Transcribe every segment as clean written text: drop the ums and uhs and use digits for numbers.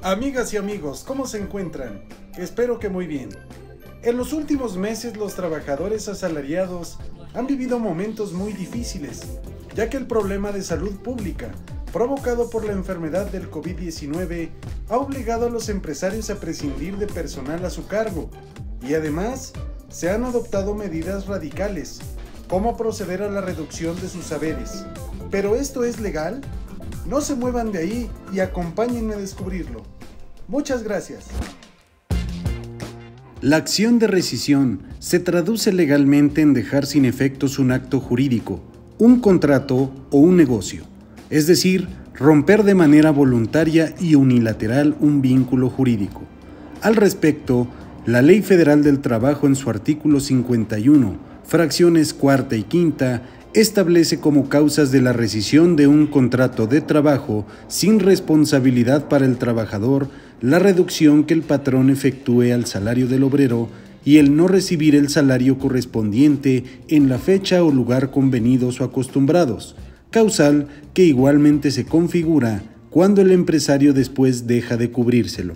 Amigas y amigos, ¿cómo se encuentran? Espero que muy bien. En los últimos meses los trabajadores asalariados han vivido momentos muy difíciles, ya que el problema de salud pública, provocado por la enfermedad del COVID-19, ha obligado a los empresarios a prescindir de personal a su cargo, y además se han adoptado medidas radicales, como proceder a la reducción de sus saberes. ¿Pero esto es legal? No se muevan de ahí y acompáñenme a descubrirlo. Muchas gracias. La acción de rescisión se traduce legalmente en dejar sin efectos un acto jurídico, un contrato o un negocio, es decir, romper de manera voluntaria y unilateral un vínculo jurídico. Al respecto, la Ley Federal del Trabajo en su artículo 51, fracciones cuarta y quinta, establece como causas de la rescisión de un contrato de trabajo sin responsabilidad para el trabajador la reducción que el patrón efectúe al salario del obrero y el no recibir el salario correspondiente en la fecha o lugar convenidos o acostumbrados, causal que igualmente se configura cuando el empresario después deja de cubrírselo.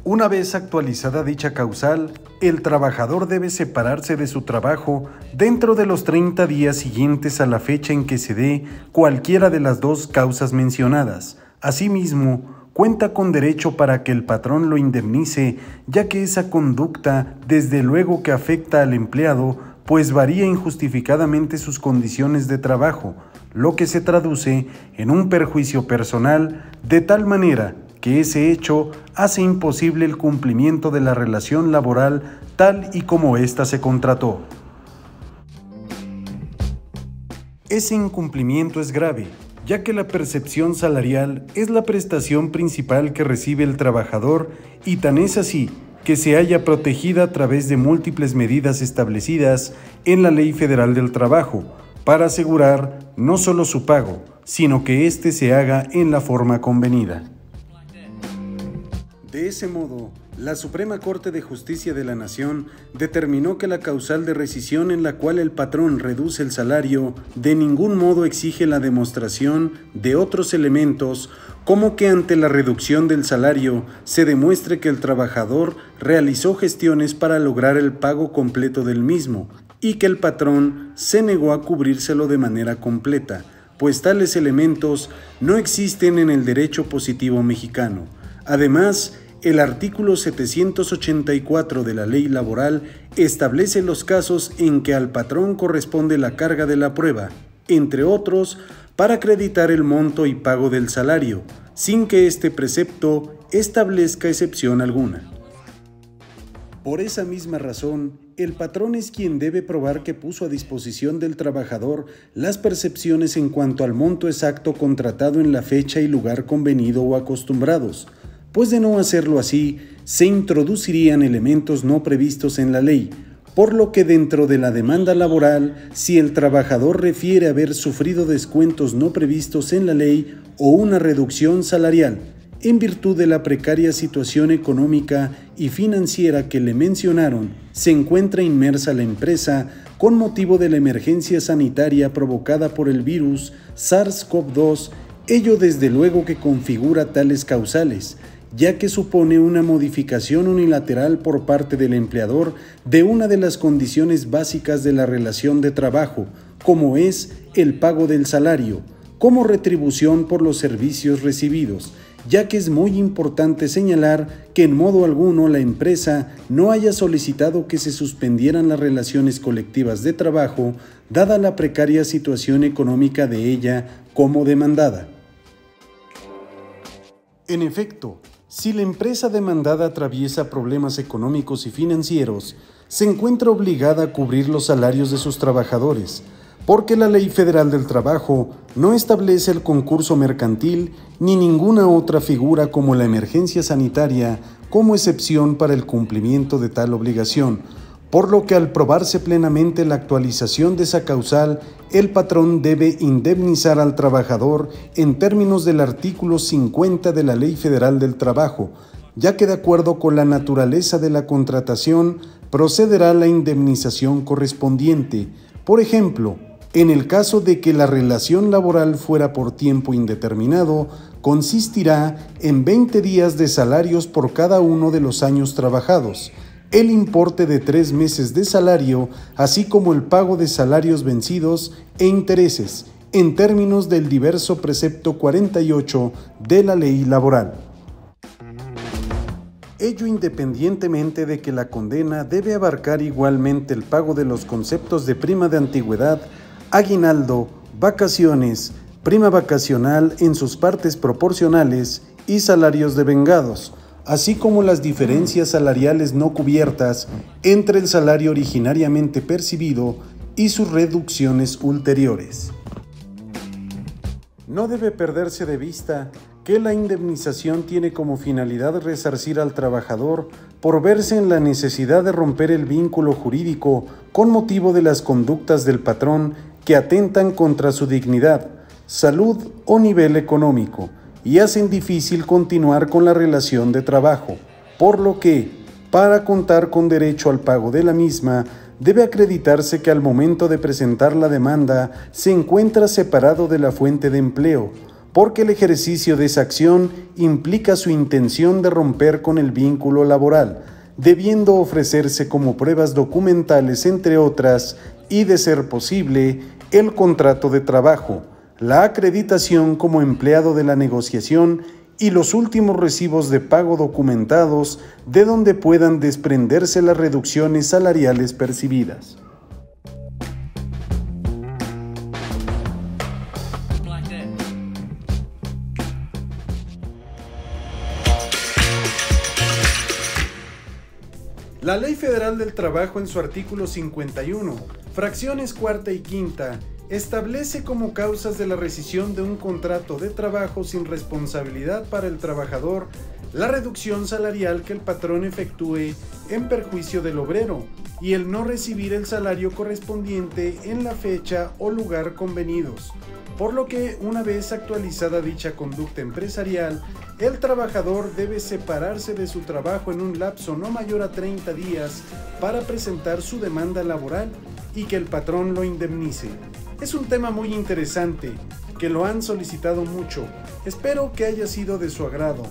Una vez actualizada dicha causal, el trabajador debe separarse de su trabajo dentro de los 30 días siguientes a la fecha en que se dé cualquiera de las dos causas mencionadas. Asimismo, cuenta con derecho para que el patrón lo indemnice, ya que esa conducta desde luego que afecta al empleado, pues varía injustificadamente sus condiciones de trabajo, lo que se traduce en un perjuicio personal de tal manera que ese hecho hace imposible el cumplimiento de la relación laboral tal y como ésta se contrató. Ese incumplimiento es grave, ya que la percepción salarial es la prestación principal que recibe el trabajador y tan es así que se halla protegida a través de múltiples medidas establecidas en la Ley Federal del Trabajo para asegurar no solo su pago, sino que éste se haga en la forma convenida. De ese modo, la Suprema Corte de Justicia de la Nación determinó que la causal de rescisión en la cual el patrón reduce el salario de ningún modo exige la demostración de otros elementos, como que ante la reducción del salario se demuestre que el trabajador realizó gestiones para lograr el pago completo del mismo y que el patrón se negó a cubrírselo de manera completa, pues tales elementos no existen en el derecho positivo mexicano. Además, el artículo 784 de la Ley Laboral establece los casos en que al patrón corresponde la carga de la prueba, entre otros, para acreditar el monto y pago del salario, sin que este precepto establezca excepción alguna. Por esa misma razón, el patrón es quien debe probar que puso a disposición del trabajador las percepciones en cuanto al monto exacto contratado en la fecha y lugar convenido o acostumbrados, pues de no hacerlo así, se introducirían elementos no previstos en la ley, por lo que dentro de la demanda laboral, si el trabajador refiere haber sufrido descuentos no previstos en la ley o una reducción salarial, en virtud de la precaria situación económica y financiera que le mencionaron, se encuentra inmersa la empresa con motivo de la emergencia sanitaria provocada por el virus SARS-CoV-2, ello desde luego que configura tales causales, ya que supone una modificación unilateral por parte del empleador de una de las condiciones básicas de la relación de trabajo, como es el pago del salario, como retribución por los servicios recibidos, ya que es muy importante señalar que en modo alguno la empresa no haya solicitado que se suspendieran las relaciones colectivas de trabajo, dada la precaria situación económica de ella como demandada. En efecto, si la empresa demandada atraviesa problemas económicos y financieros, se encuentra obligada a cubrir los salarios de sus trabajadores, porque la Ley Federal del Trabajo no establece el concurso mercantil ni ninguna otra figura como la emergencia sanitaria como excepción para el cumplimiento de tal obligación, por lo que al probarse plenamente la actualización de esa causal, el patrón debe indemnizar al trabajador en términos del artículo 50 de la Ley Federal del Trabajo, ya que de acuerdo con la naturaleza de la contratación procederá la indemnización correspondiente. Por ejemplo, En el caso de que la relación laboral fuera por tiempo indeterminado, consistirá en 20 días de salarios por cada uno de los años trabajados, el importe de 3 meses de salario, así como el pago de salarios vencidos e intereses, en términos del diverso precepto 48 de la ley laboral. Ello independientemente de que la condena debe abarcar igualmente el pago de los conceptos de prima de antigüedad, aguinaldo, vacaciones, prima vacacional en sus partes proporcionales y salarios devengados, así como las diferencias salariales no cubiertas entre el salario originariamente percibido y sus reducciones ulteriores. No debe perderse de vista que la indemnización tiene como finalidad resarcir al trabajador por verse en la necesidad de romper el vínculo jurídico con motivo de las conductas del patrón que atentan contra su dignidad, salud o nivel económico y hacen difícil continuar con la relación de trabajo, por lo que, para contar con derecho al pago de la misma, debe acreditarse que al momento de presentar la demanda se encuentra separado de la fuente de empleo, porque el ejercicio de esa acción implica su intención de romper con el vínculo laboral, debiendo ofrecerse como pruebas documentales, entre otras, y de ser posible, el contrato de trabajo, la acreditación como empleado de la negociación y los últimos recibos de pago documentados de donde puedan desprenderse las reducciones salariales percibidas. La Ley Federal del Trabajo en su artículo 51, fracciones cuarta y quinta, establece como causas de la rescisión de un contrato de trabajo sin responsabilidad para el trabajador la reducción salarial que el patrón efectúe en perjuicio del obrero y el no recibir el salario correspondiente en la fecha o lugar convenidos, por lo que una vez actualizada dicha conducta empresarial, el trabajador debe separarse de su trabajo en un lapso no mayor a 30 días para presentar su demanda laboral y que el patrón lo indemnice. Es un tema muy interesante, que lo han solicitado mucho. Espero que haya sido de su agrado.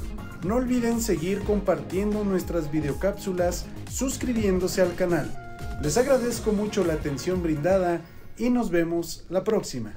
No olviden seguir compartiendo nuestras videocápsulas, suscribiéndose al canal. Les agradezco mucho la atención brindada y nos vemos la próxima.